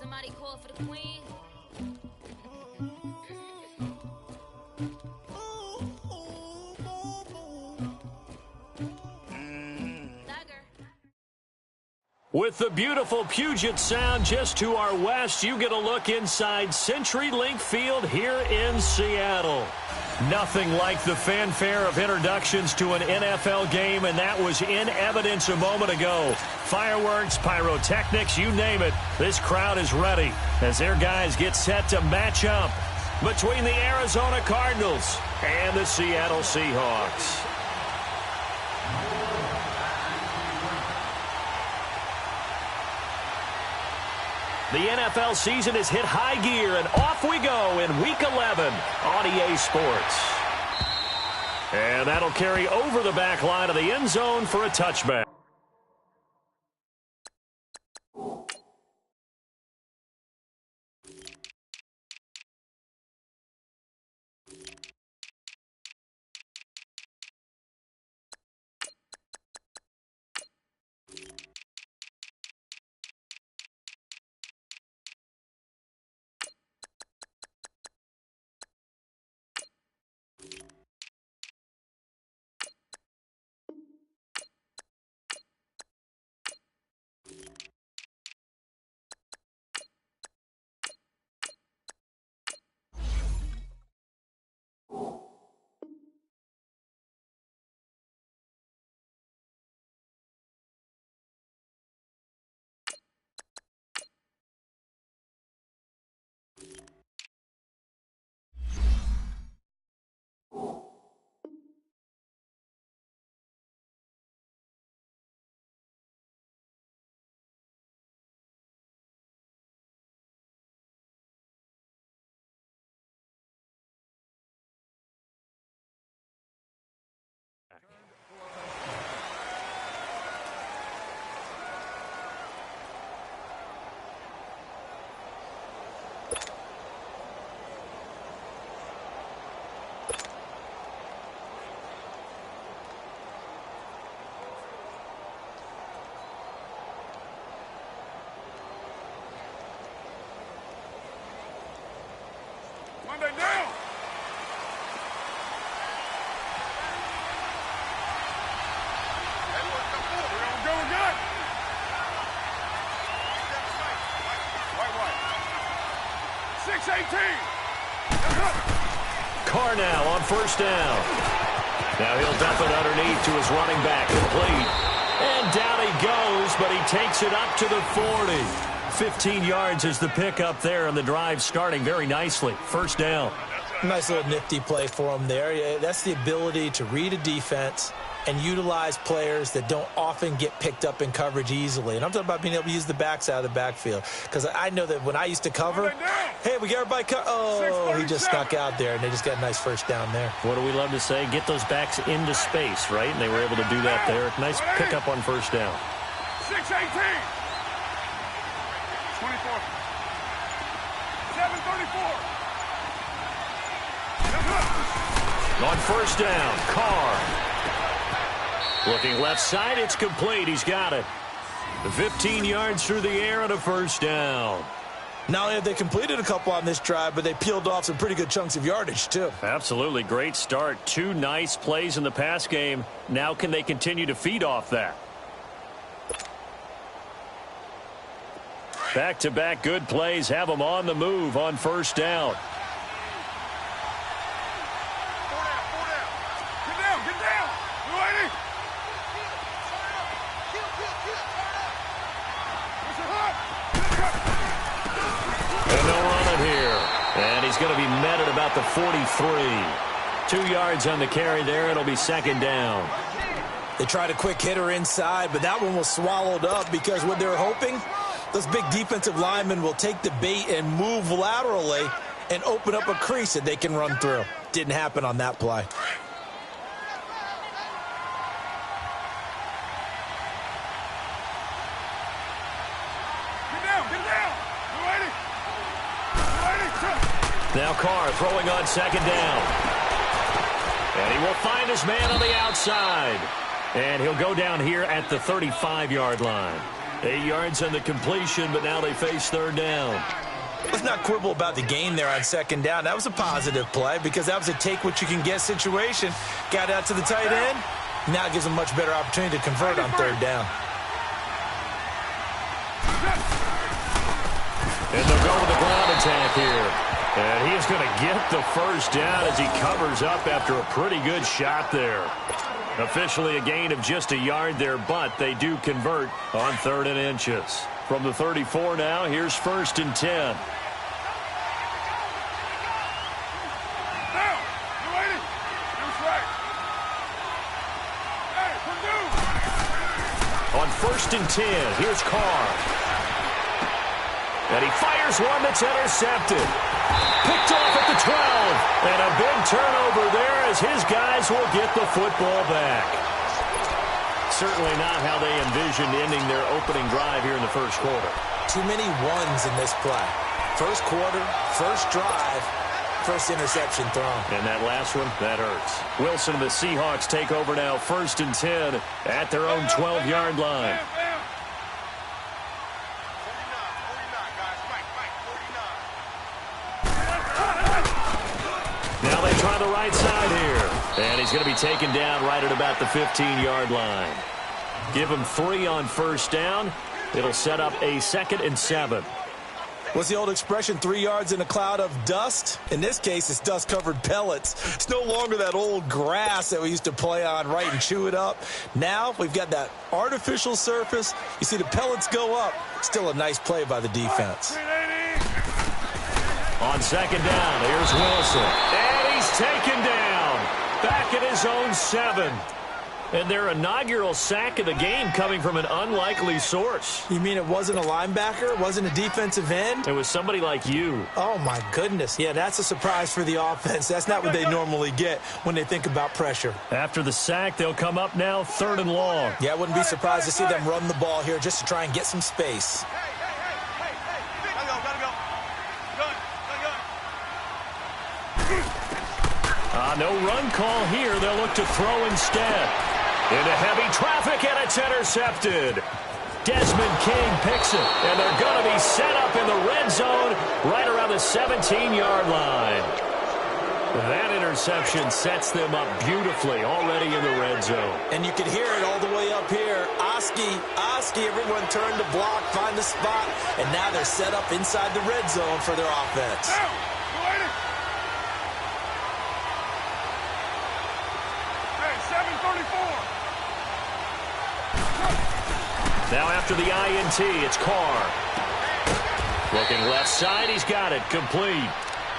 Somebody call for the queen. With the beautiful Puget Sound just to our west, you get a look inside CenturyLink Field here in Seattle. Nothing like the fanfare of introductions to an NFL game, and that was in evidence a moment ago. Fireworks, pyrotechnics, you name it. This crowd is ready as their guys get set to match up between the Arizona Cardinals and the Seattle Seahawks. The NFL season has hit high gear, and off we go in Week 11 on EA Sports. And that'll carry over the back line of the end zone for a touchback. Monday down. We're gonna go again. White. 6-18. Carr now on first down. Now he'll dump it underneath to his running back, complete. And down he goes, but he takes it up to the 40. 15 yards is the pickup there, and the drive starting very nicely. First down. Nice little nifty play for him there. That's the ability to read a defense and utilize players that don't often get picked up in coverage easily. And I'm talking about being able to use the backs out of the backfield. Because I know that when I used to cover, hey, we got everybody oh, he just snuck out there, and they just got a nice first down there. What do we love to say? Get those backs into space, right? And they were able to do that there. Nice pickup on first down. 6-18. 24. 7-34. On first down, Carr. Looking left side, it's complete. He's got it. 15 yards through the air and a first down. Not only have they completed a couple on this drive, but they peeled off some pretty good chunks of yardage, too. Absolutely. Great start. Two nice plays in the pass game. Now can they continue to feed off that? Back-to-back good plays have them on the move on first down. Get down. You ready? And they'll run it here. And he's going to be met at about the 43. 2 yards on the carry there. It'll be second down. They tried a quick hitter inside, but that one was swallowed up because what they're hoping, those big defensive linemen will take the bait and move laterally and open up a crease that they can run through. Didn't happen on that play. Now Carr throwing on second down. And he will find his man on the outside. And he'll go down here at the 35-yard line. 8 yards on the completion, but now they face third down. Let's not quibble about the gain there on second down. That was a positive play because that was a take-what-you-can-get situation. Got out to the tight end. Now it gives them a much better opportunity to convert on third down. And they'll go with the ground attack here. And he is going to get the first down as he covers up after a pretty good shot there. Officially a gain of just a yard there, but they do convert on 3rd and inches. From the 34 now, here's 1st and 10. Down. You ready? That's right. Hey, Purdue. On 1st and 10, here's Carr. And he fires one that's intercepted. Picked off at the 12. And a big turnover there as his guys will get the football back. Certainly not how they envisioned ending their opening drive here in the first quarter. Too many ones in this play. First quarter, first drive, first interception thrown. And that last one, that hurts. Wilson and the Seahawks take over now 1st and 10 at their own 12-yard line. Now they try the right side here. And he's going to be taken down right at about the 15-yard line. Give him 3 on first down. It'll set up a 2nd and 7. What's the old expression, 3 yards in a cloud of dust? In this case, it's dust-covered pellets. It's no longer that old grass that we used to play on, right, and chew it up. Now we've got that artificial surface. You see the pellets go up. Still a nice play by the defense. On second down, here's Wilson. And he's taken down. Back at his own 7. And their inaugural sack of the game coming from an unlikely source. You mean it wasn't a linebacker? It wasn't a defensive end? It was somebody like you. Oh, my goodness. Yeah, that's a surprise for the offense. That's not what they normally get when they think about pressure. After the sack, they'll come up now 3rd and long. Yeah, I wouldn't be surprised to see them run the ball here just to try and get some space. No run call here. They'll look to throw instead. Into heavy traffic, and it's intercepted. Desmond King picks it, and they're going to be set up in the red zone right around the 17-yard line. That interception sets them up beautifully already in the red zone. And you can hear it all the way up here. Oski, everyone turned to block, find the spot, and now they're set up inside the red zone for their offense. Now after the INT, it's Carr. Looking left side, he's got it, complete.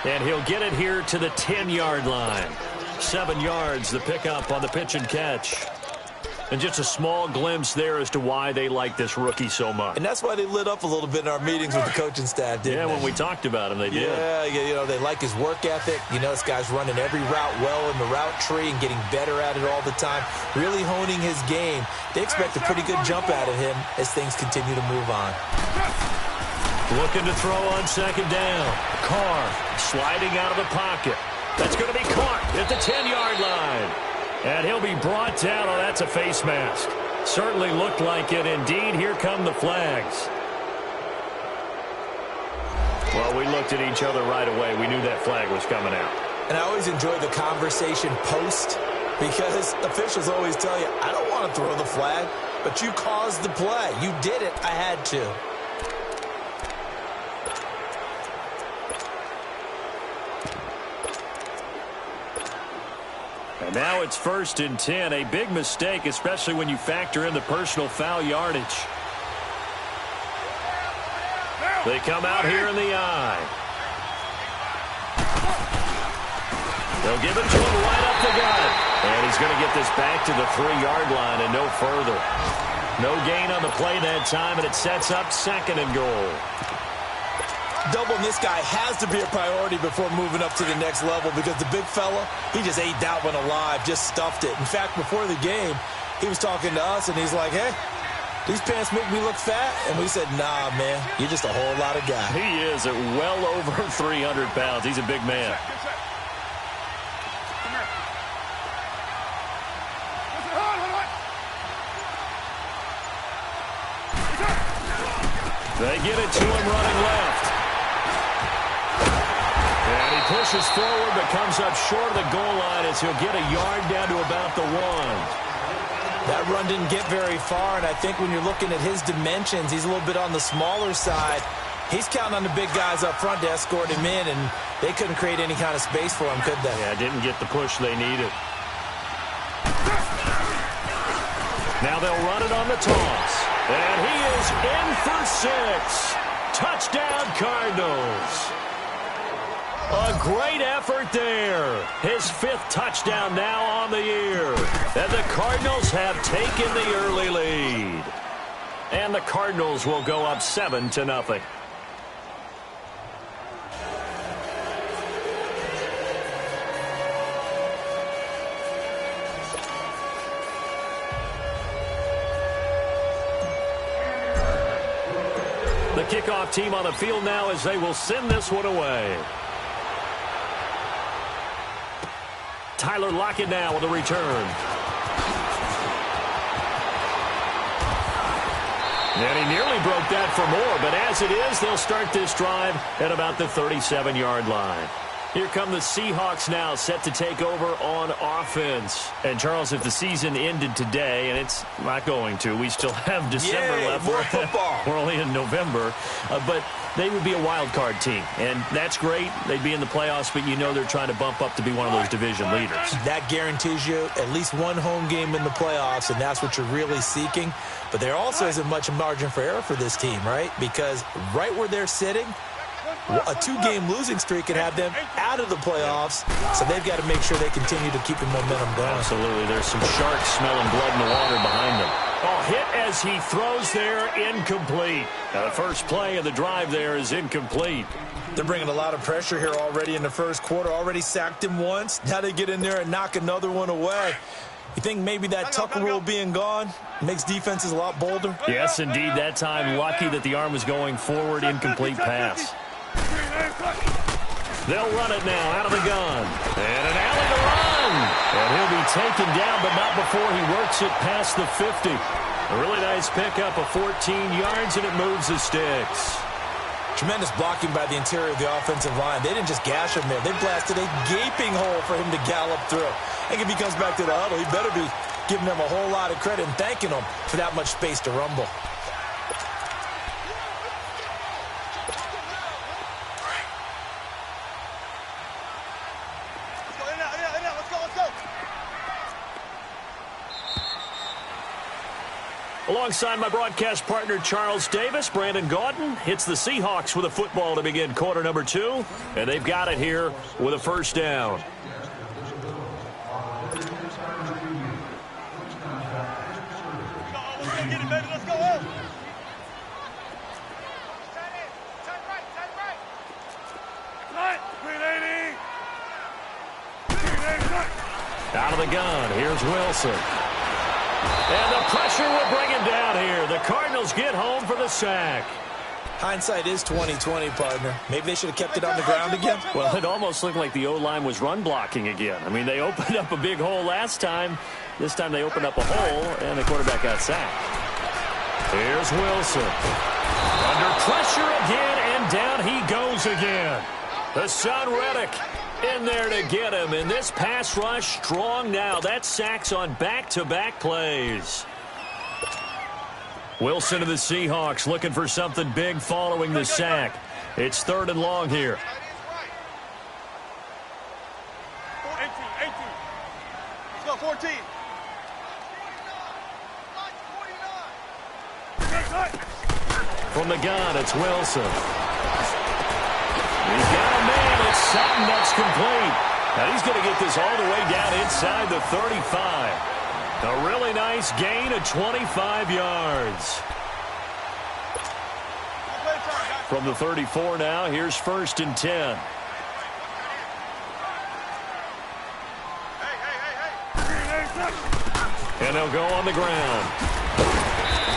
And he'll get it here to the 10-yard line. 7 yards, the pickup on the pitch and catch. And just a small glimpse there as to why they like this rookie so much. And that's why they lit up a little bit in our meetings with the coaching staff, didn't they? Yeah, when we talked about him, they did. Yeah, you know, they like his work ethic. You know, this guy's running every route well in the route tree and getting better at it all the time, really honing his game. They expect a pretty good jump out of him as things continue to move on. Looking to throw on second down. Carr sliding out of the pocket. That's going to be caught at the 10-yard line. And he'll be brought down. Oh, that's a face mask. Certainly looked like it. Indeed, here come the flags. Well, we looked at each other right away. We knew that flag was coming out. And I always enjoy the conversation post because officials always tell you, I don't want to throw the flag, but you caused the play. You did it. I had to. And now it's 1st and 10. A big mistake, especially when you factor in the personal foul yardage. They come out here in the eye. They'll give it to him right up the gut. And he's going to get this back to the 3-yard line and no further. No gain on the play that time, and it sets up 2nd and goal. Doubling this guy has to be a priority before moving up to the next level because the big fella, he just ate that one alive, just stuffed it. In fact, before the game, he was talking to us, and he's like, hey, these pants make me look fat. And we said, nah, man, you're just a whole lot of guy. He is at well over 300 pounds. He's a big man. They get it to him running left. And he pushes forward but comes up short of the goal line as he'll get a yard down to about the 1. That run didn't get very far, and I think when you're looking at his dimensions, he's a little bit on the smaller side. He's counting on the big guys up front to escort him in, and they couldn't create any kind of space for him, could they? Yeah, didn't get the push they needed. Now they'll run it on the toss. And he is in for 6. Touchdown, Cardinals. A great effort there. His 5th touchdown now on the year. And the Cardinals have taken the early lead. And the Cardinals will go up 7-0. The kickoff team on the field now as they will send this one away. Tyler Lockett now with a return. And he nearly broke that for more, but as it is, they'll start this drive at about the 37-yard line. Here come the Seahawks now, set to take over on offense. And, Charles, if the season ended today, and it's not going to, we still have December left. More football. We're only in November. But they would be a wild card team, and that's great. They'd be in the playoffs, but you know they're trying to bump up to be one of those division leaders. That guarantees you at least one home game in the playoffs, and that's what you're really seeking. But there also isn't much margin for error for this team, right? Because right where they're sitting, a 2-game losing streak can have them out of the playoffs, so they've got to make sure they continue to keep the momentum going. Absolutely. There's some sharks smelling blood in the water behind them. Oh, hit as he throws there, incomplete. The first play of the drive there is incomplete. They're bringing a lot of pressure here already in the first quarter. Already sacked him once. Now they get in there and knock another one away. You think maybe that Tucker rule being gone makes defenses a lot bolder? Yes, indeed. That time, lucky that the arm was going forward, incomplete pass. They'll run it now out of the gun. And an alley to run. And he'll be taken down, but not before he works it past the 50. A really nice pickup of 14 yards, and it moves the sticks. Tremendous blocking by the interior of the offensive line. They didn't just gash him there. They blasted a gaping hole for him to gallop through. I think if he comes back to the huddle, he better be giving them a whole lot of credit and thanking them for that much space to rumble. Alongside my broadcast partner, Charles Davis, Brandon Gaudin hits the Seahawks with a football to begin quarter number 2, and they've got it here with a first down. Let's go. Out of the gun, here's Wilson. And the pressure will bring him down here. The Cardinals get home for the sack. Hindsight is 20/20, partner. Maybe they should have kept it on the ground again. Well, it almost looked like the O-line was run blocking again. I mean, they opened up a big hole last time. This time they opened up a hole, and the quarterback got sacked. Here's Wilson. Under pressure again, and down he goes again. Hassan Reddick in there to get him, and this pass rush strong now. That's sacks on back-to-back plays. Wilson to the Seahawks looking for something big following the sack. It's 3rd and long here. 18. Let's go, 14. From the gun, it's Wilson. He's got a man. It's Sutton that's complete. Now he's going to get this all the way down inside the 35. A really nice gain of 25 yards. From the 34 now, here's 1st and 10. And they'll go on the ground.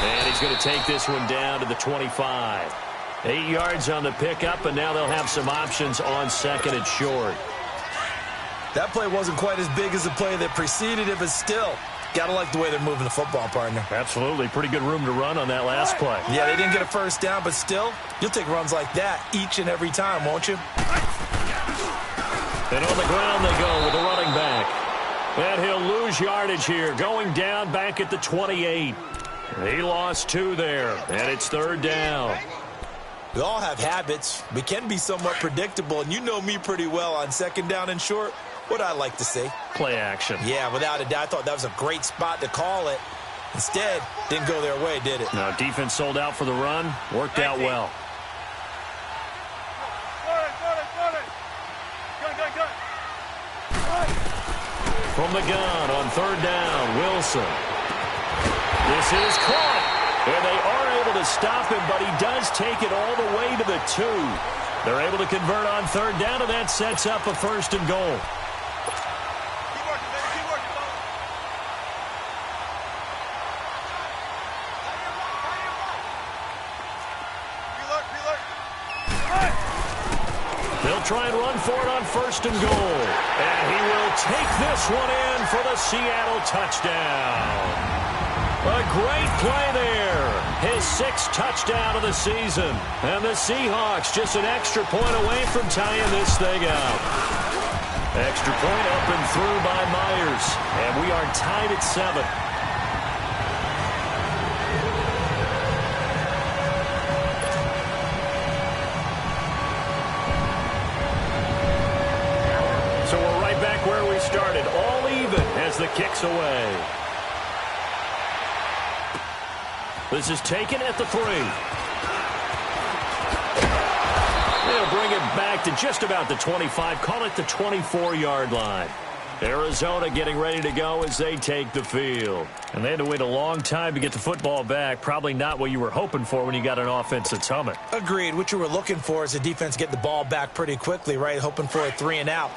And he's going to take this one down to the 25. 8 yards on the pickup, and now they'll have some options on 2nd and short. That play wasn't quite as big as the play that preceded it, but still, Gotta like the way they're moving the football, partner. Absolutely. Pretty good room to run on that last play. Yeah, they didn't get a first down, but still, you'll take runs like that each and every time, won't you? And on the ground they go with the running back. And he'll lose yardage here, going down back at the 28. He lost 2 there, and it's 3rd down. We all have habits. We can be somewhat predictable, and you know me pretty well on 2nd down and short. What I like to see. Play action. Yeah, without a doubt. I thought that was a great spot to call it. Instead, didn't go their way, did it? Now, defense sold out for the run. Worked out well. From the gun on 3rd down, Wilson. This is caught. And they are able to stop him, but he does take it all the way to the 2. They're able to convert on 3rd down, and that sets up a 1st and goal. They'll try and run for it on 1st and goal. And he will take this one in for the Seattle touchdown. A great play there. His 6th touchdown of the season. And the Seahawks just an extra point away from tying this thing out. Extra point up and through by Myers. And we are tied at 7. So we're right back where we started. All even as the kick's away. This is taken at the 3. They'll bring it back to just about the 25. Call it the 24-yard line. Arizona getting ready to go as they take the field. And they had to wait a long time to get the football back. Probably not what you were hoping for when you got an offense that's humming. Agreed. What you were looking for is the defense get the ball back pretty quickly, right? Hoping for a 3 and out.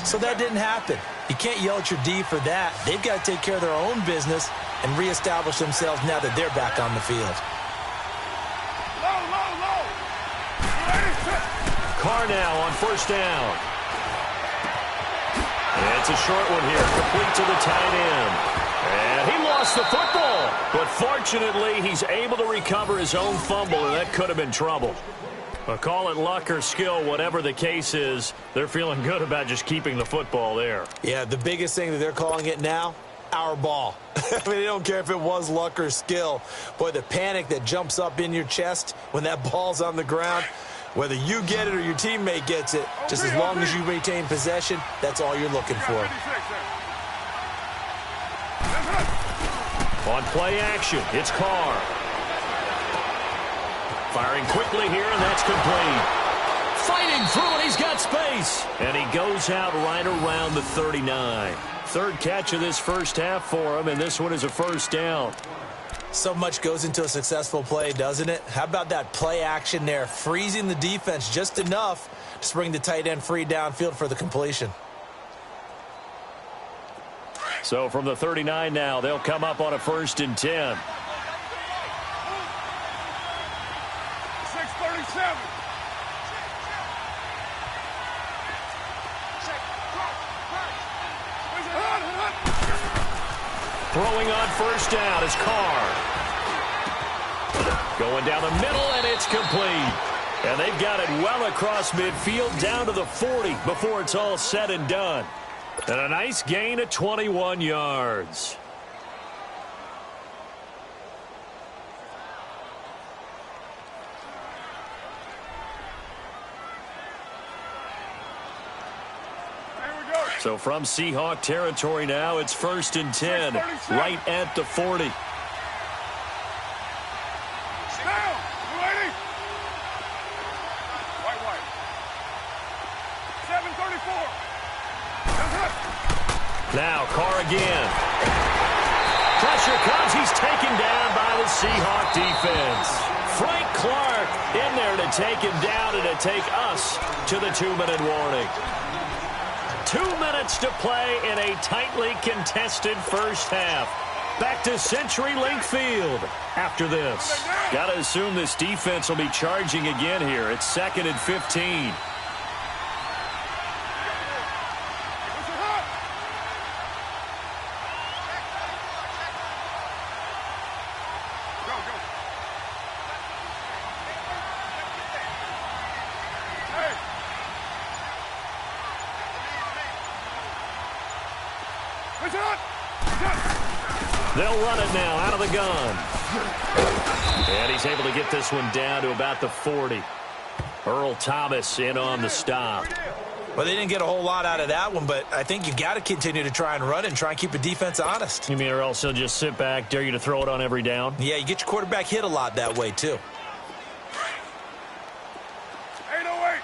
So that didn't happen. You can't yell at your D for that. They've got to take care of their own business and reestablish themselves now that they're back on the field. Carr now on 1st down. And it's a short one here, complete to the tight end. And he lost the football. But fortunately, he's able to recover his own fumble, and that could have been trouble. But call it luck or skill, whatever the case is, they're feeling good about just keeping the football there. Yeah, the biggest thing that they're calling it now, our ball. I mean, they don't care if it was luck or skill. Boy, the panic that jumps up in your chest when that ball's on the ground, whether you get it or your teammate gets it, just as long as you retain possession, that's all you're looking for. On play action, it's Carr. Firing quickly here, and that's complete. Fighting through, and he's got space. And he goes out right around the 39. 3rd catch of this first half for him, and this one is a 1st down. So much goes into a successful play, doesn't it? How about that play action there, freezing the defense just enough to bring the tight end free downfield for the completion. So from the 39 now, they'll come up on a 1st and 10. 6:37. Throwing on 1st down is Carr. Going down the middle, and it's complete. And they've got it well across midfield down to the 40 before it's all said and done. And a nice gain of 21 yards. So from Seahawk territory now, it's 1st and 10, right at the 40. Down, 280. White. 7:34. Now Carr again. Pressure comes. He's taken down by the Seahawk defense. Frank Clark in there to take him down and to take us to the 2-minute warning. 2 minutes to play in a tightly contested first half. Back to CenturyLink Field after this. Got to assume this defense will be charging again here. It's 2nd and 15. They'll run it now out of the gun. And he's able to get this one down to about the 40. Earl Thomas in on the stop. Well, they didn't get a whole lot out of that one, but I think you got to continue to try and run and try and keep the defense honest. You mean or else he'll just sit back, dare you to throw it on every down? Yeah, you get your quarterback hit a lot that way, too. 808.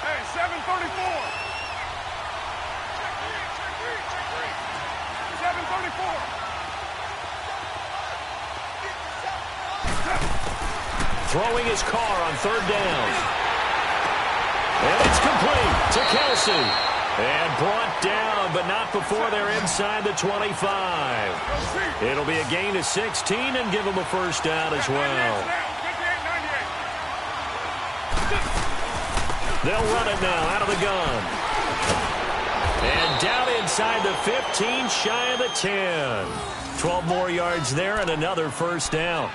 Hey, 734. 734. Throwing his car on third down. And it's complete to Kelsey. And brought down, but not before they're inside the 25. It'll be a gain of 16 and give them a first down as well. They'll run it now out of the gun. And down inside the 15, shy of the 10. 12 more yards there and another first down.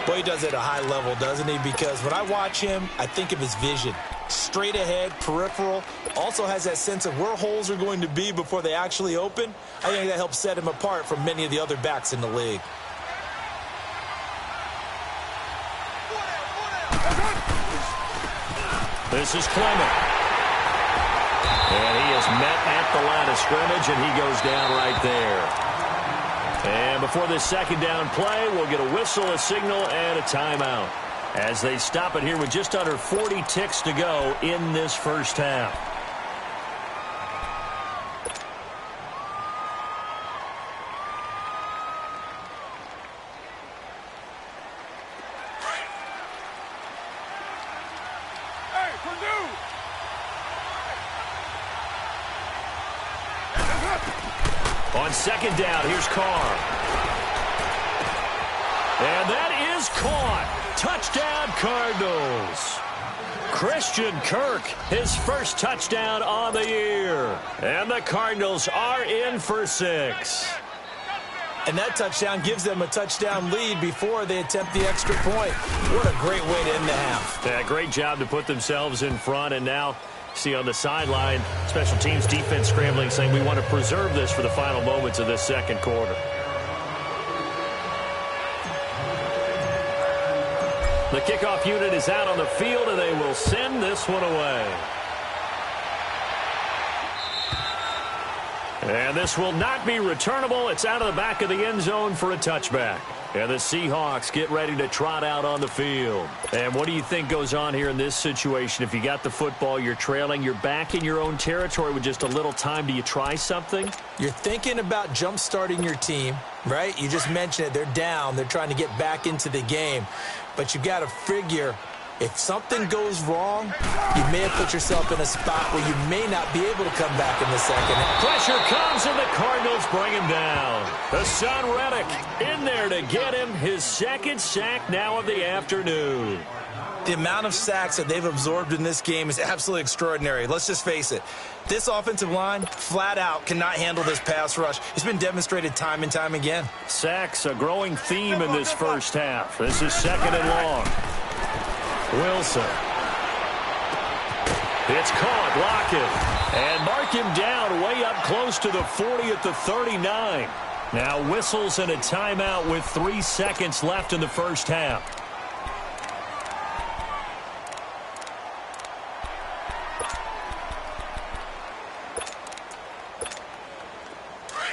Boy, he does it at a high level, doesn't he? Because when I watch him, I think of his vision. Straight ahead, peripheral. Also has that sense of where holes are going to be before they actually open. I think that helps set him apart from many of the other backs in the league. This is Clement. And he is met at the line of scrimmage, and he goes down right there. And before this second down play, we'll get a whistle, a signal, and a timeout as they stop it here with just under 40 ticks to go in this first half. Hey, Purdue! On second down, here's Carr. And that is caught. Touchdown, Cardinals. Christian Kirk, his first touchdown on the year. And the Cardinals are in for 6. And that touchdown gives them a touchdown lead before they attempt the extra point. What a great way to end the half. Yeah, great job to put themselves in front, and now see on the sideline, special teams defense scrambling, saying we want to preserve this for the final moments of this second quarter. The kickoff unit is out on the field, and they will send this one away. And this will not be returnable. It's out of the back of the end zone for a touchback. And the Seahawks get ready to trot out on the field. And what do you think goes on here in this situation? If you got the football, you're trailing, you're back in your own territory with just a little time. Do you try something? You're thinking about jump-starting your team, right? You just mentioned it. They're down. They're trying to get back into the game. But you got to figure, if something goes wrong, you may have put yourself in a spot where you may not be able to come back in the second. Pressure comes, and the Cardinals bring him down. The son Reddick in there to get him his second sack now of the afternoon. The amount of sacks that they've absorbed in this game is absolutely extraordinary. Let's just face it. This offensive line, flat out, cannot handle this pass rush. It's been demonstrated time and time again. Sacks, a growing theme in this first half. This is second and long. Wilson. It's caught, Lockett. And mark him down way up close to the 40 at the 39. Now whistles and a timeout with 3 seconds left in the first half.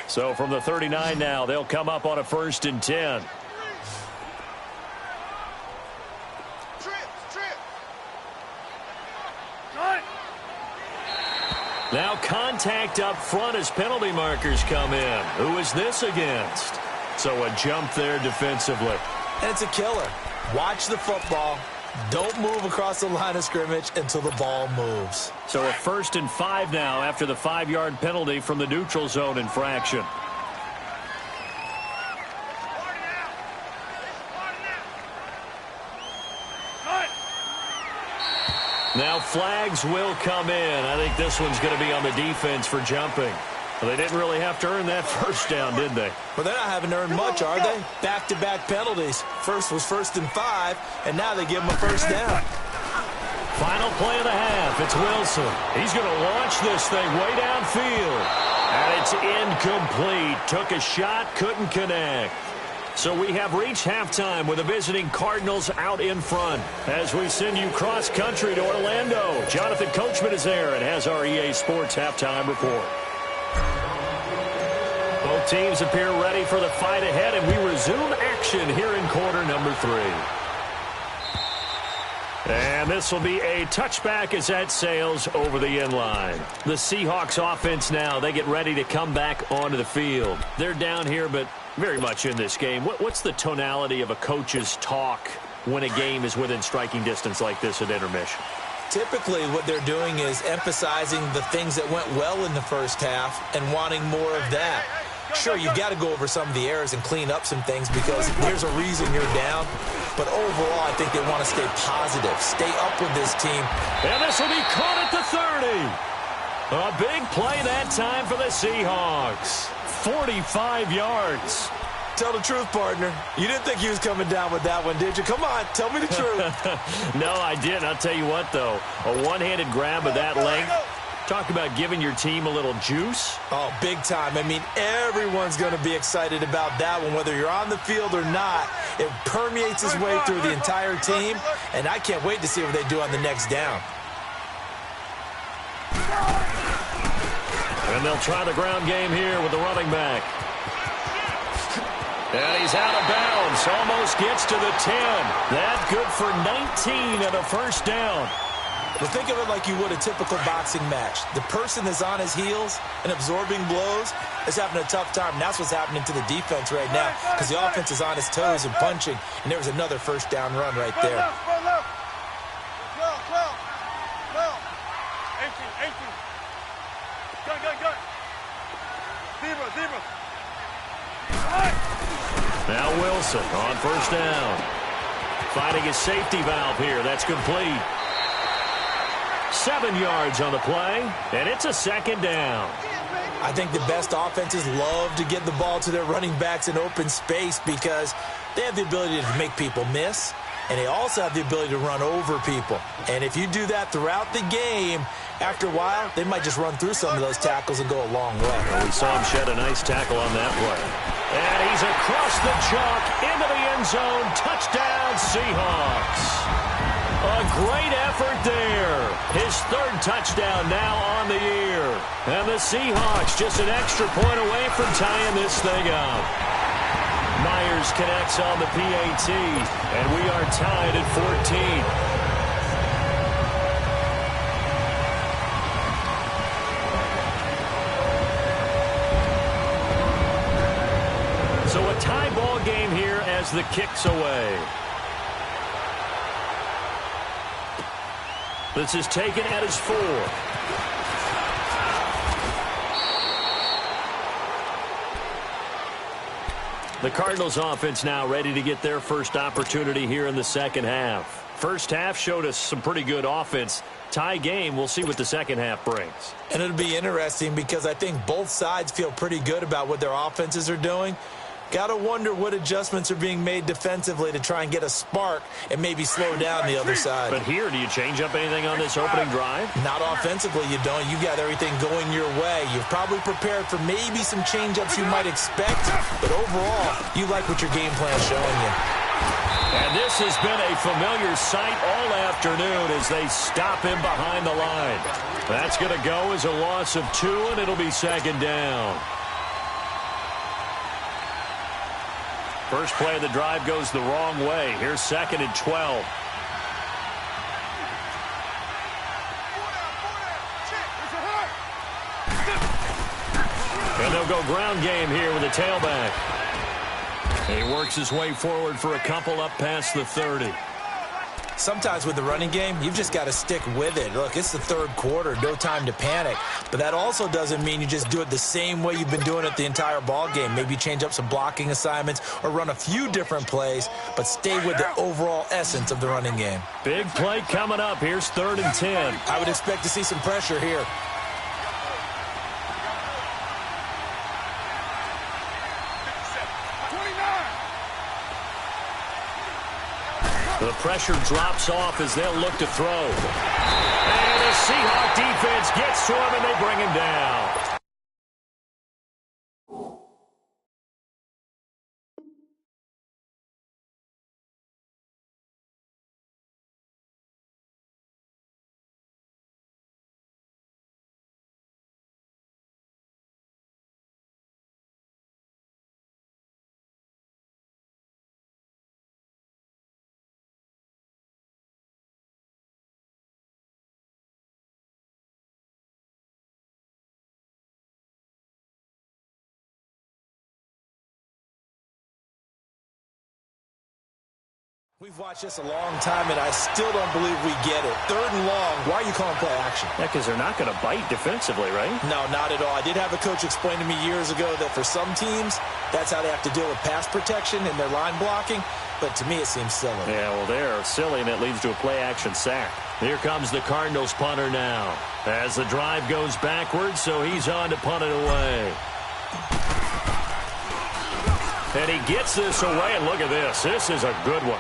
So from the 39 now, they'll come up on a 1st and 10. Now contact up front as penalty markers come in. Who is this against? So a jump there defensively. And it's a killer. Watch the football. Don't move across the line of scrimmage until the ball moves. So a 1st and 5 now after the 5-yard penalty from the neutral zone infraction. Now flags will come in. I think this one's going to be on the defense for jumping. Well, they didn't really have to earn that first down, did they? Well, they're not having to earn much, are they? Back-to-back penalties. First was 1st and 5, and now they give them a first down. Final play of the half. It's Wilson. He's going to launch this thing way downfield. And it's incomplete. Took a shot, couldn't connect. So we have reached halftime with the visiting Cardinals out in front. As we send you cross-country to Orlando, Jonathan Coachman is there and has our EA Sports halftime report. Both teams appear ready for the fight ahead, and we resume action here in quarter number 3. And this will be a touchback as that sails over the end line. The Seahawks offense now, they get ready to come back onto the field. They're down here, but very much in this game. What's the tonality of a coach's talk when a game is within striking distance like this at intermission? Typically, what they're doing is emphasizing the things that went well in the first half and wanting more of that. Sure, you've got to go over some of the errors and clean up some things because there's a reason you're down. But overall, I think they want to stay positive, stay up with this team. And this will be caught at the 30. A big play that time for the Seahawks. 45 yards. Tell the truth, partner. You didn't think he was coming down with that one, did you? Come on, tell me the truth. No, I didn't. I'll tell you what, though. A one-handed grab of that length. Talk about giving your team a little juice. Oh, big time. I mean, everyone's going to be excited about that one, whether you're on the field or not. It permeates its way through the entire team, and I can't wait to see what they do on the next down. And they'll try the ground game here with the running back. And he's out of bounds. Almost gets to the 10. That good for 19 and a first down. But think of it like you would a typical boxing match. The person that's on his heels and absorbing blows is having a tough time. And that's what's happening to the defense right now because the offense is on its toes and punching. And there was another first down run right there. 18. Go. Zebra. Now Wilson on first down. Finding his safety valve here. That's complete. 7 yards on the play, and it's a second down. I think the best offenses love to get the ball to their running backs in open space because they have the ability to make people miss, and they also have the ability to run over people. And if you do that throughout the game, after a while, they might just run through some of those tackles and go a long way. Well, we saw him shed a nice tackle on that play. And he's across the chalk into the end zone. Touchdown, Seahawks. A great effort there. His third touchdown now on the year. And the Seahawks just an extra point away from tying this thing up. Myers connects on the PAT, and we are tied at 14. So a tie ball game here as the kick's away. This is taken at his 4. The Cardinals offense now ready to get their first opportunity here in the second half. First half showed us some pretty good offense. Tie game, we'll see what the second half brings. And it'll be interesting because I think both sides feel pretty good about what their offenses are doing. Got to wonder what adjustments are being made defensively to try and get a spark and maybe slow down the other side. But here, do you change up anything on this opening drive? Not offensively, you don't. You got everything going your way. You've probably prepared for maybe some change-ups you might expect, but overall, you like what your game plan's showing you. And this has been a familiar sight all afternoon as they stop him behind the line. That's going to go as a loss of 2, and it'll be second down. First play of the drive goes the wrong way. Here's second and 12. And they'll go ground game here with a tailback. He works his way forward for a couple up past the 30. Sometimes with the running game, you've just got to stick with it. Look, it's the third quarter, no time to panic. But that also doesn't mean you just do it the same way you've been doing it the entire ball game. Maybe change up some blocking assignments or run a few different plays, but stay with the overall essence of the running game. Big play coming up. Here's 3rd and 10. I would expect to see some pressure here. The pressure drops off as they'll look to throw. And the Seahawk defense gets to him, and they bring him down. We've watched this a long time, and I still don't believe we get it. 3rd and long. Why are you calling play action? Yeah, because they're not going to bite defensively, right? No, not at all. I did have a coach explain to me years ago that for some teams, that's how they have to deal with pass protection and their line blocking. But to me, it seems silly. Yeah, well, they're silly, and it leads to a play-action sack. Here comes the Cardinals punter now. As the drive goes backwards, so he's on to punt it away. And he gets this away, and look at this. This is a good one.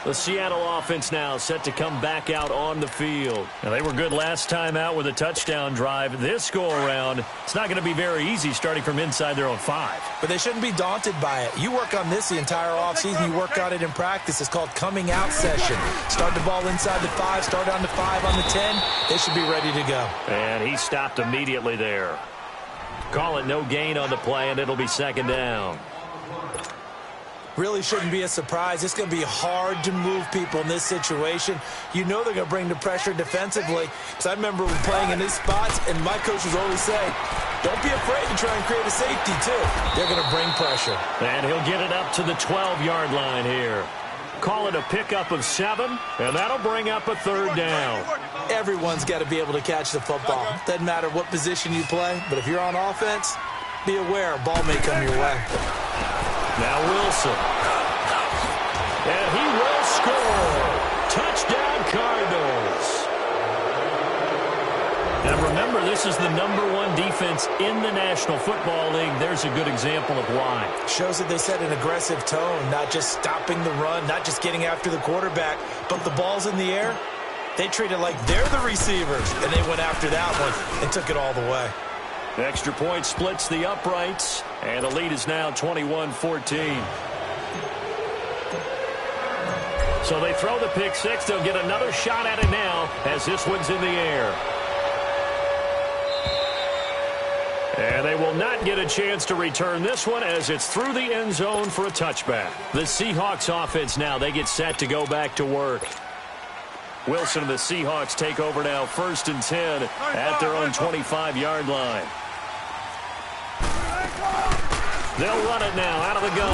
The Seattle offense now set to come back out on the field. Now, they were good last time out with a touchdown drive. This go-around, it's not going to be very easy starting from inside their own 5. But they shouldn't be daunted by it. You work on this the entire offseason. You work on it in practice. It's called coming out session. Start the ball inside the 5, start on the 5, on the 10. They should be ready to go. And he stopped immediately there. Call it no gain on the play, and it'll be 2nd down. Really shouldn't be a surprise. It's going to be hard to move people in this situation. You know they're going to bring the pressure defensively. Because I remember playing in these spots, and my coaches always say, don't be afraid to try and create a safety, too. They're going to bring pressure. And he'll get it up to the 12-yard line here. Call it a pickup of 7, and that'll bring up a 3rd down. Everyone's got to be able to catch the football. Doesn't matter what position you play, but if you're on offense, be aware a ball may come your way. Now Wilson. And he will score. Touchdown, Cardinals. Now remember, this is the #1 defense in the National Football League. There's a good example of why. Shows that they set an aggressive tone, not just stopping the run, not just getting after the quarterback, but the ball's in the air. They treat it like they're the receivers, and they went after that one and took it all the way. Extra point splits the uprights, and the lead is now 21-14. So they throw the pick 6. They'll get another shot at it now as this one's in the air. And they will not get a chance to return this one as it's through the end zone for a touchback. The Seahawks offense now, they get set to go back to work. Wilson and the Seahawks take over now, 1st and 10 at their own 25-yard line. They'll run it now out of the gun.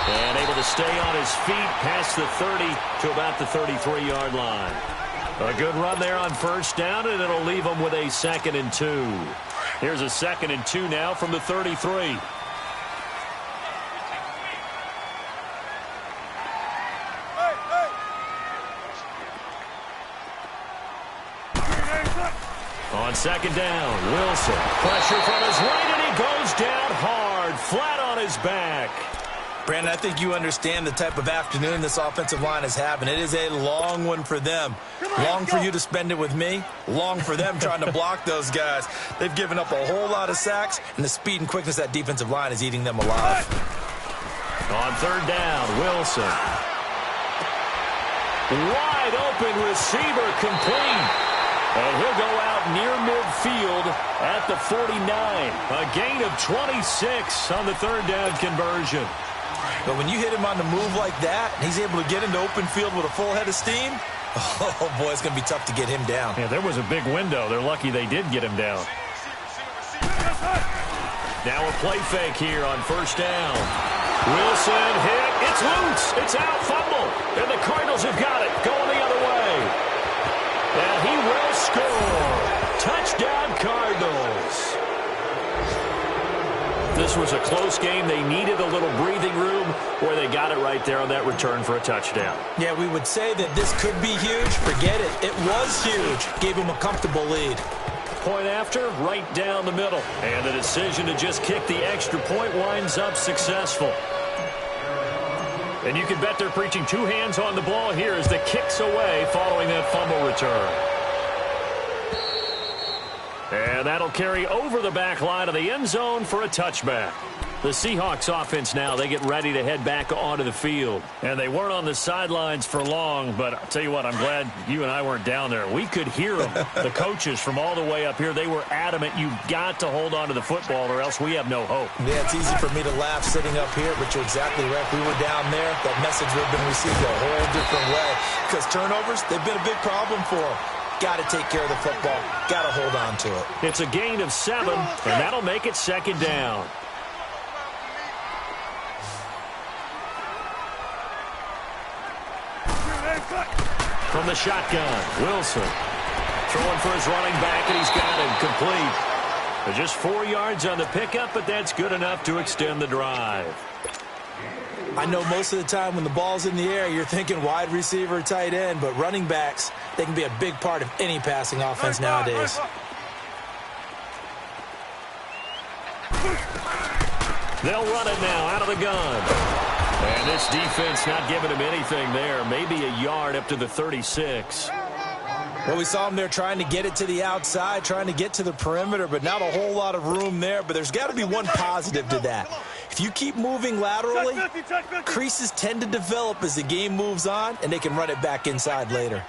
And able to stay on his feet past the 30 to about the 33-yard line. A good run there on 1st down, and it'll leave them with a 2nd and 2. Here's a 2nd and 2 now from the 33. On 2nd down, Wilson. Pressure from his right, and he goes down hard, flat on his back. Brandon, I think you understand the type of afternoon this offensive line is having. It is a long one for them. Long for you to spend it with me. Long for them trying to block those guys. They've given up a whole lot of sacks, and the speed and quickness of that defensive line is eating them alive. On 3rd down, Wilson. Wide open receiver, complete. And he'll go out near midfield at the 49. A gain of 26 on the 3rd down conversion. But when you hit him on the move like that, and he's able to get into open field with a full head of steam, oh, boy, it's going to be tough to get him down. Yeah, there was a big window. They're lucky they did get him down. Now a play fake here on 1st down. Wilson hit. It's loose. It's out. Fumble. And the Cardinals have got it. Going the other way. And he will score. Touchdown, Cardinals. This was a close game. They needed a little breathing room where they got it right there on that return for a touchdown. Yeah, we would say that this could be huge. Forget it. It was huge. Gave him a comfortable lead. point after, right down the middle. And the decision to just kick the extra point winds up successful. And you can bet they're preaching two hands on the ball here as the kick's away following that fumble return. And that'll carry over the back line of the end zone for a touchback. The Seahawks offense now, they get ready to head back onto the field. And they weren't on the sidelines for long, but I'll tell you what, I'm glad you and I weren't down there. We could hear them. The coaches from all the way up here, they were adamant, you've got to hold on to the football or else we have no hope. Yeah, it's easy for me to laugh sitting up here, but you're exactly right. If we were down there, that message would have been received a whole different way. Because turnovers, they've been a big problem for them. Got to take care of the football. Got to hold on to it. It's a gain of 7, and that'll make it second down. From the shotgun, Wilson throwing for his running back, and he's got him complete. Just 4 yards on the pickup, but that's good enough to extend the drive. I know most of the time when the ball's in the air, you're thinking wide receiver, tight end, but running backs, they can be a big part of any passing offense nowadays. They'll run it now out of the gun. And this defense not giving him anything there. Maybe a yard up to the 36. Well, we saw him there trying to get it to the outside, trying to get to the perimeter, but not a whole lot of room there. But there's got to be one positive to that. If you keep moving laterally, creases tend to develop as the game moves on, and they can run it back inside later.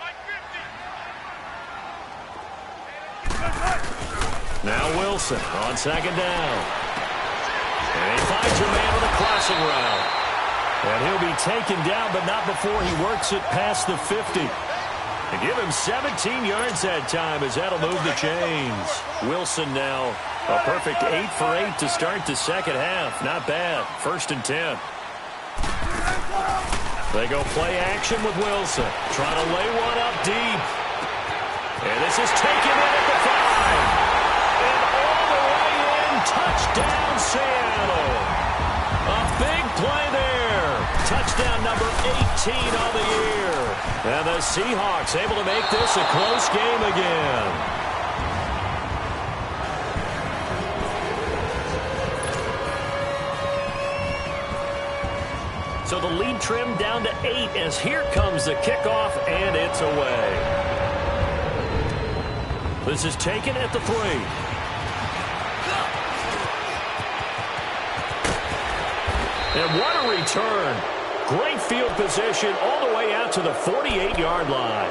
Now Wilson on second down. And he finds a man with a crossing route. And he'll be taken down, but not before he works it past the 50. And give him 17 yards that time as that'll move the chains. Wilson now a perfect 8 for 8 to start the second half. Not bad. 1st and 10. They go play action with Wilson. Trying to lay one up deep. And this is taken in at the 5. And all the way in. Touchdown, Seattle. A big play there. Touchdown number 18 on the year. And the Seahawks able to make this a close game again. So the lead trimmed down to 8 as here comes the kickoff, and it's away. This is taken at the 3. And what a return. Great field position all the way out to the 48-yard line.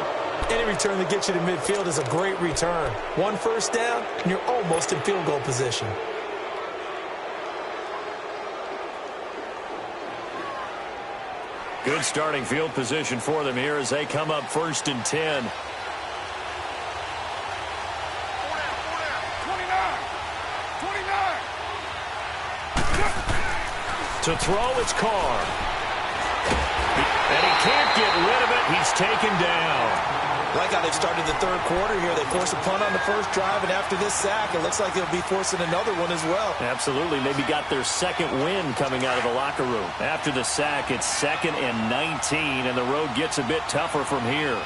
Any return that gets you to midfield is a great return. 1 first down, and you're almost in field goal position. Good starting field position for them here as they come up 1st and 10. 29. To throw, it's Carr. And he can't get rid of it. He's taken down. Like how they've started the 3rd quarter here. They force a punt on the first drive, and after this sack, it looks like they'll be forcing another one as well. Absolutely. Maybe got their second win coming out of the locker room. After the sack, it's 2nd and 19, and the road gets a bit tougher from here.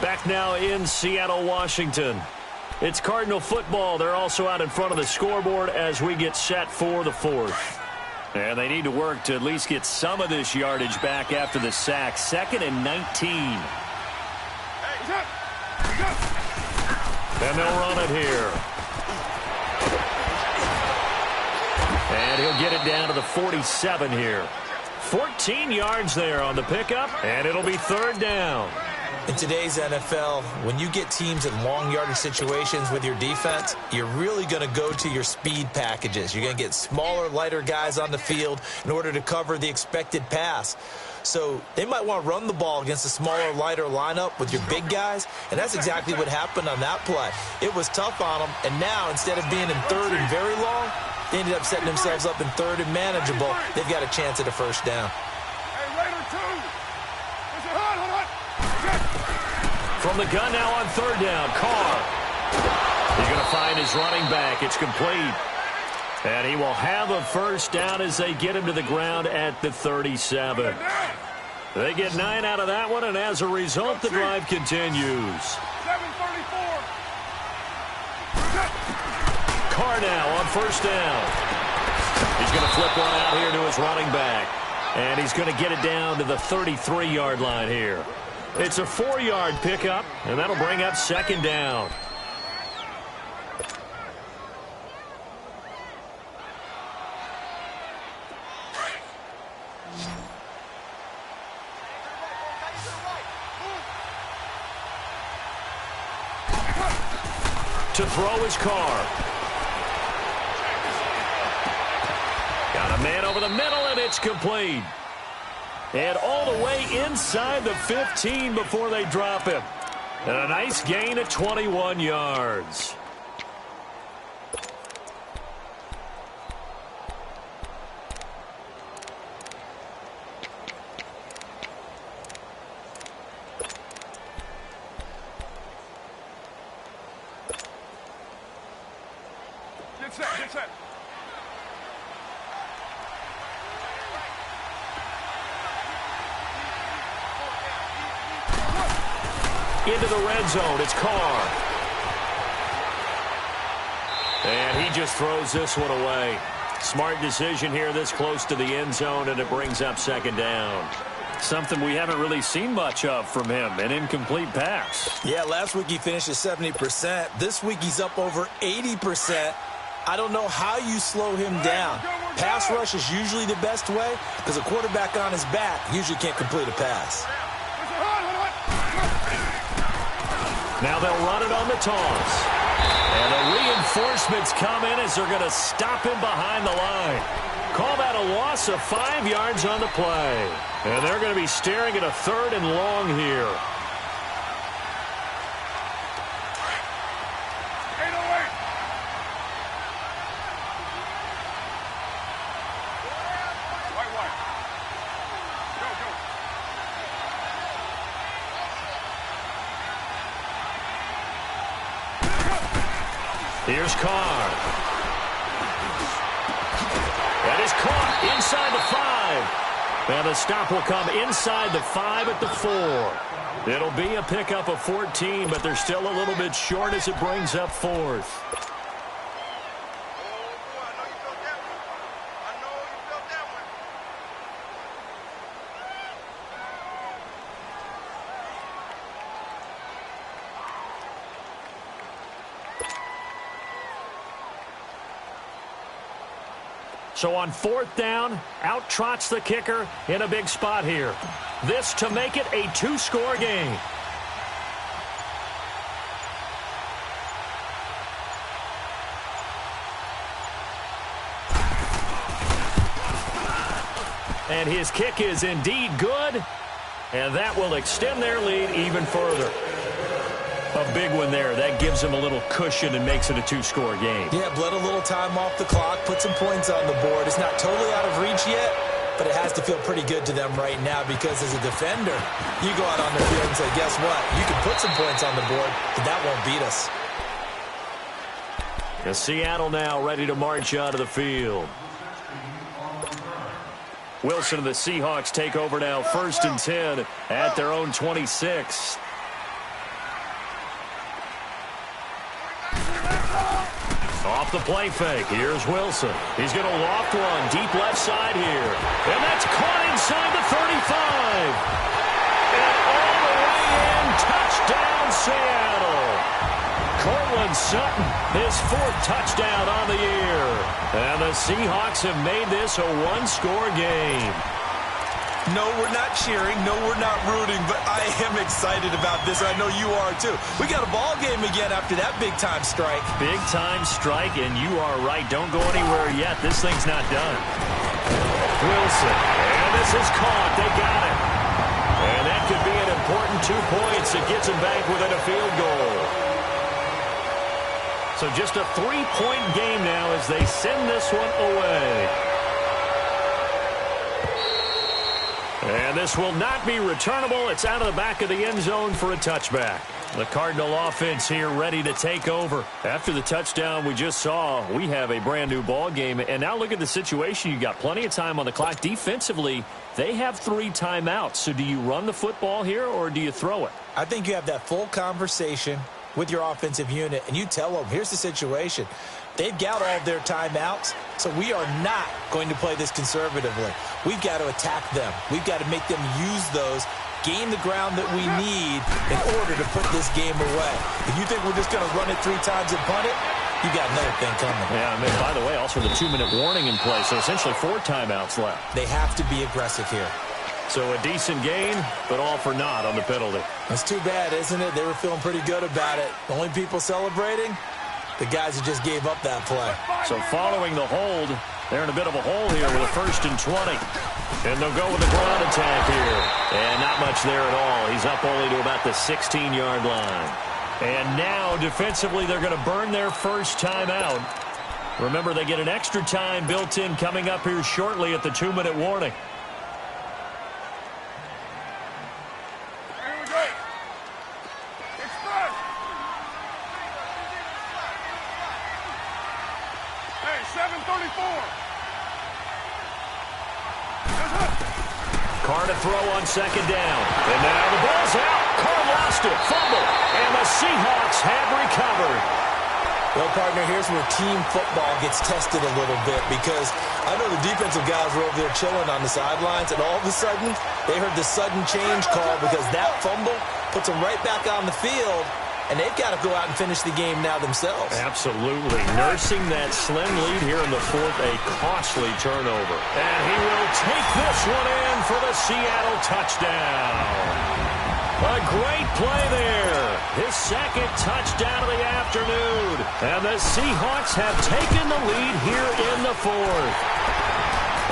Back now in Seattle, Washington. It's Cardinal football. They're also out in front of the scoreboard as we get set for the 4th. And they need to work to at least get some of this yardage back after the sack. 2nd and 19. And they'll run it here. And he'll get it down to the 47 here. 14 yards there on the pickup, and it'll be 3rd down. In today's NFL, when you get teams in long yardage situations with your defense, you're really going to go to your speed packages. You're going to get smaller, lighter guys on the field in order to cover the expected pass. So they might want to run the ball against a smaller, lighter lineup with your big guys, and that's exactly what happened on that play. It was tough on them, and now instead of being in 3rd and very long, they ended up setting themselves up in 3rd and manageable. They've got a chance at a 1st down. From the gun now on 3rd down, Carr. He's going to find his running back. It's complete. And he will have a 1st down as they get him to the ground at the 37. They get 9 out of that one, and as a result, the drive continues. 7:34. Carr now on first down. He's going to flip one out here to his running back. And he's going to get it down to the 33-yard line here. It's a 4-yard pickup, and that'll bring up second down. To throw his Carr. Got a man over the middle, and it's complete. And all the way inside the 15 before they drop him. And a nice gain at 21 yards. Get set, get set. Into the red zone, it's Carr. And he just throws this one away. Smart decision here this close to the end zone, and it brings up second down. Something we haven't really seen much of from him, an incomplete pass. Yeah, last week he finished at 70%. This week he's up over 80%. I don't know how you slow him down. Pass rush is usually the best way because a quarterback on his back usually can't complete a pass. Now they'll run it on the toss. And the reinforcements come in as they're going to stop him behind the line. Call that a loss of 5 yards on the play. And they're going to be staring at a 3rd and long here. 808. White. Go. Here's Carr. That is caught inside the 5. And the stop will come inside the 5 at the 4. It'll be a pickup of 14, but they're still a little bit short as it brings up 4th. So on 4th down, out trots the kicker in a big spot here. This to make it a 2-score game. And his kick is indeed good, and that will extend their lead even further. A big one there. That gives them a little cushion and makes it a 2-score game. Yeah, bled a little time off the clock, put some points on the board. It's not totally out of reach yet, but it has to feel pretty good to them right now because as a defender, you go out on the field and say, guess what? You can put some points on the board, but that won't beat us. And Seattle now ready to march out of the field. Wilson and the Seahawks take over now 1st and 10 at their own 26. Off the play fake. Here's Wilson. He's going to loft one deep left side here. And that's caught inside the 35. And all the way in. Touchdown, Seattle. Cortland Sutton, his 4th touchdown on the year. And the Seahawks have made this a 1-score game. No, we're not cheering. No, we're not rooting, but I am excited about this. I know you are, too. We got a ball game again after that big-time strike. Big-time strike, and you are right. Don't go anywhere yet. This thing's not done. Wilson, and this is caught. They got it. And that could be an important 2 points. It gets them back within a field goal. So just a 3-point game now as they send this one away. And this will not be returnable. It's out of the back of the end zone for a touchback. The Cardinal offense here ready to take over. After the touchdown we just saw, we have a brand new ball game. And now look at the situation. You've got plenty of time on the clock. Defensively, they have 3 timeouts. So do you run the football here or do you throw it? I think you have that full conversation with your offensive unit, and you tell them, here's the situation. They've got all of their timeouts, so we are not going to play this conservatively. We've got to attack them. We've got to make them use those, gain the ground that we need in order to put this game away. If you think we're just going to run it 3 times and punt it, you got another thing coming. Yeah, I mean, by the way, also the 2-minute warning in play, so essentially 4 timeouts left. They have to be aggressive here. So a decent gain, but all for naught on the penalty. That's too bad, isn't it? They were feeling pretty good about it. The only people celebrating, the guys who just gave up that play. So following the hold, they're in a bit of a hole here with a 1st and 20. And they'll go with the ground attack here. And not much there at all. He's up only to about the 16-yard line. And now, defensively, they're going to burn their first timeout. Remember, they get an extra time built in coming up here shortly at the 2-minute warning. Here we go. Express. Hey, 7:34. Carr to throw on 2nd down. And now the ball's out. Carr lost it. Fumble. And the Seahawks have recovered. Well, partner, here's where team football gets tested a little bit, because I know the defensive guys were over there chilling on the sidelines, and all of a sudden, they heard the sudden change call because that fumble puts them right back on the field, and they've got to go out and finish the game now themselves. Absolutely. Nursing that slim lead here in the 4th, a costly turnover. And he will take this one in for the Seattle touchdown. A great play there. His 2nd touchdown of the afternoon. And the Seahawks have taken the lead here in the 4th.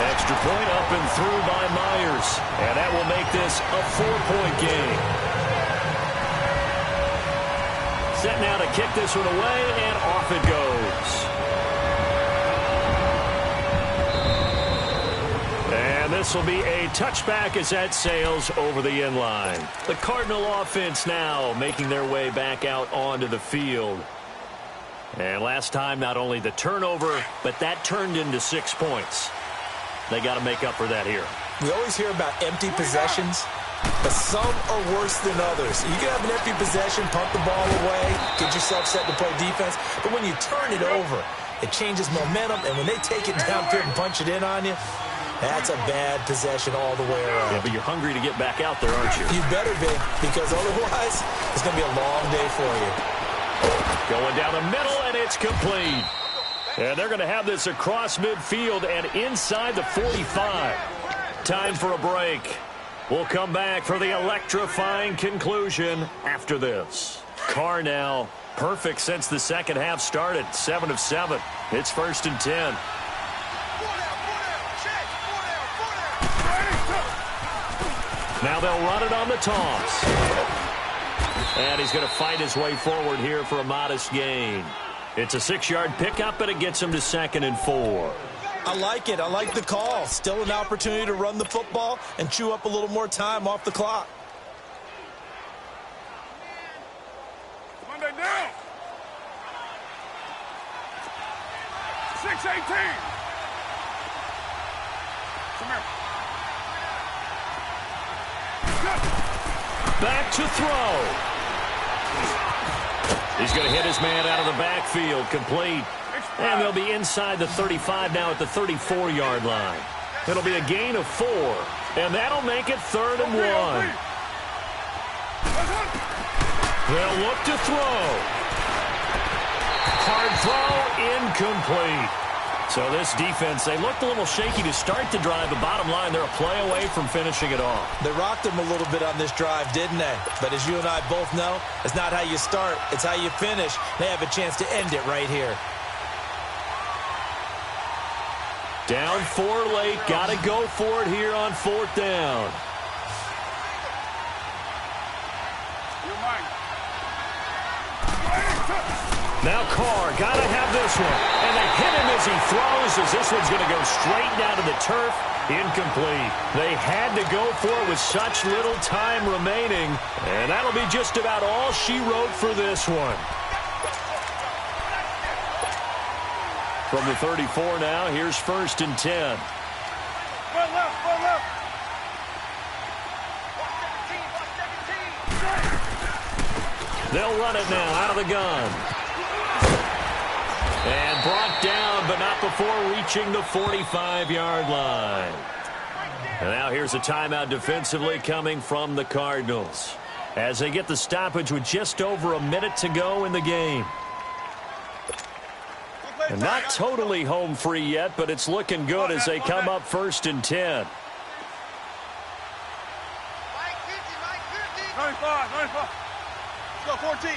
Extra point up and through by Myers. And that will make this a 4-point game. Set now to kick this one away, and off it goes. And this will be a touchback as that sails over the end line. The Cardinal offense now making their way back out onto the field. And last time, not only the turnover, but that turned into 6 points. They got to make up for that here. We always hear about empty possessions, but some are worse than others. You can have an empty possession, pump the ball away, get yourself set to play defense, but when you turn it over, it changes momentum, and when they take it downfield and punch it in on you, that's a bad possession all the way around. Yeah, but you're hungry to get back out there, aren't you? You better be, because otherwise, it's going to be a long day for you. Going down the middle, and it's complete. And they're going to have this across midfield and inside the 45. Time for a break. We'll come back for the electrifying conclusion after this. Carr now perfect since the 2nd half started. 7 of 7. It's 1st and 10. Now they'll run it on the toss. And he's going to fight his way forward here for a modest gain. It's a 6-yard pickup, and it gets him to 2nd and 4. I like it. I like the call. Still an opportunity to run the football and chew up a little more time off the clock. Monday down. 6:18. Come here. Back to throw. He's going to hit his man out of the backfield, complete. And they'll be inside the 35 now at the 34-yard line. It'll be a gain of 4, and that'll make it 3rd and 1. They'll look to throw. Hard throw, incomplete. So this defense, they looked a little shaky to start the drive, but bottom line, they're a play away from finishing it off. They rocked them a little bit on this drive, didn't they? But as you and I both know, it's not how you start, it's how you finish. They have a chance to end it right here. Down 4 late, got to go for it here on 4th down. Now Carr, got to have this one. And they hit him as he throws, as this one's going to go straight down to the turf. Incomplete. They had to go for it with such little time remaining, and that'll be just about all she wrote for this one. From the 34 now, here's 1st and 10. Run left, run left. They'll run it now out of the gun. And brought down, but not before reaching the 45-yard line. And now here's a timeout defensively coming from the Cardinals, as they get the stoppage with just over a minute to go in the game. And not totally home free yet, but it's looking good as they come up 1st and 10. 95, 95. Let's go, 14.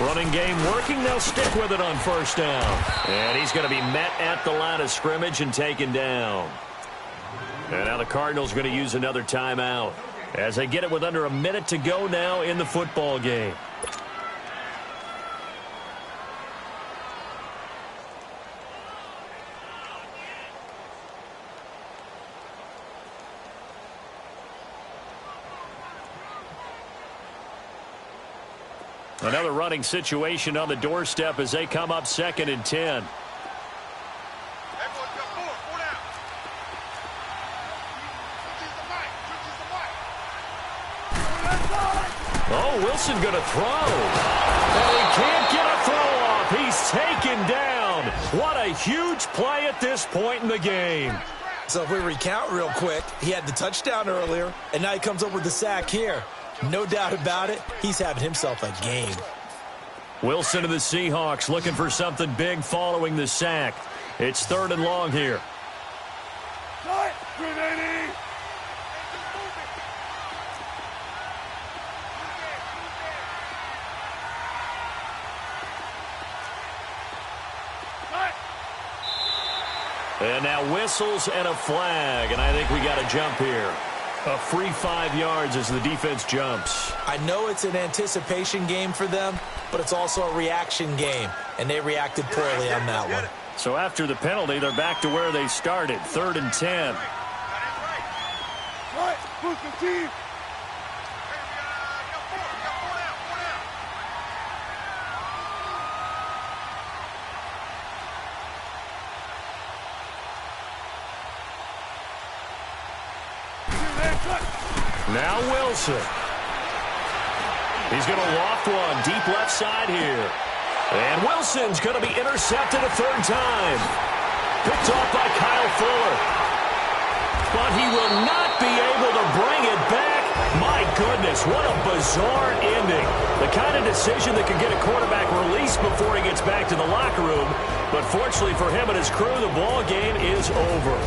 Running game working. They'll stick with it on 1st down. And he's going to be met at the line of scrimmage and taken down. And now the Cardinals are going to use another timeout as they get it with under a minute to go now in the football game. Another running situation on the doorstep as they come up 2nd and 10. Oh, Wilson going to throw. And he can't get a throw off. He's taken down. What a huge play at this point in the game. So if we recount real quick, he had the touchdown earlier, and now he comes up with the sack here. No doubt about it, he's having himself a game. Wilson of the Seahawks looking for something big following the sack. It's 3rd and long here. And now whistles and a flag, and I think we got a jump here. A free 5 yards as the defense jumps. I know it's an anticipation game for them, but it's also a reaction game, and they reacted poorly on that one. So after the penalty, they're back to where they started, 3rd and 10. Right, push the team. Now Wilson. He's going to loft one deep left side here. And Wilson's going to be intercepted a 3rd time. Picked off by Kyle Fuller. But he will not be able to bring it back. My goodness, what a bizarre ending. The kind of decision that could get a quarterback released before he gets back to the locker room. But fortunately for him and his crew, the ball game is over.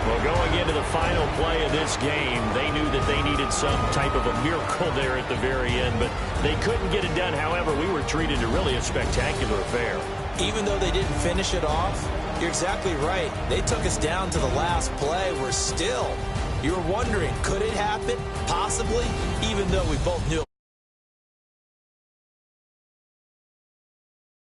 Well, going into the final play of this game, they knew that they needed some type of a miracle there at the very end, but they couldn't get it done. However, we were treated to really a spectacular affair. Even though they didn't finish it off, you're exactly right. They took us down to the last play. We're still, you were wondering, could it happen? Possibly, even though we both knew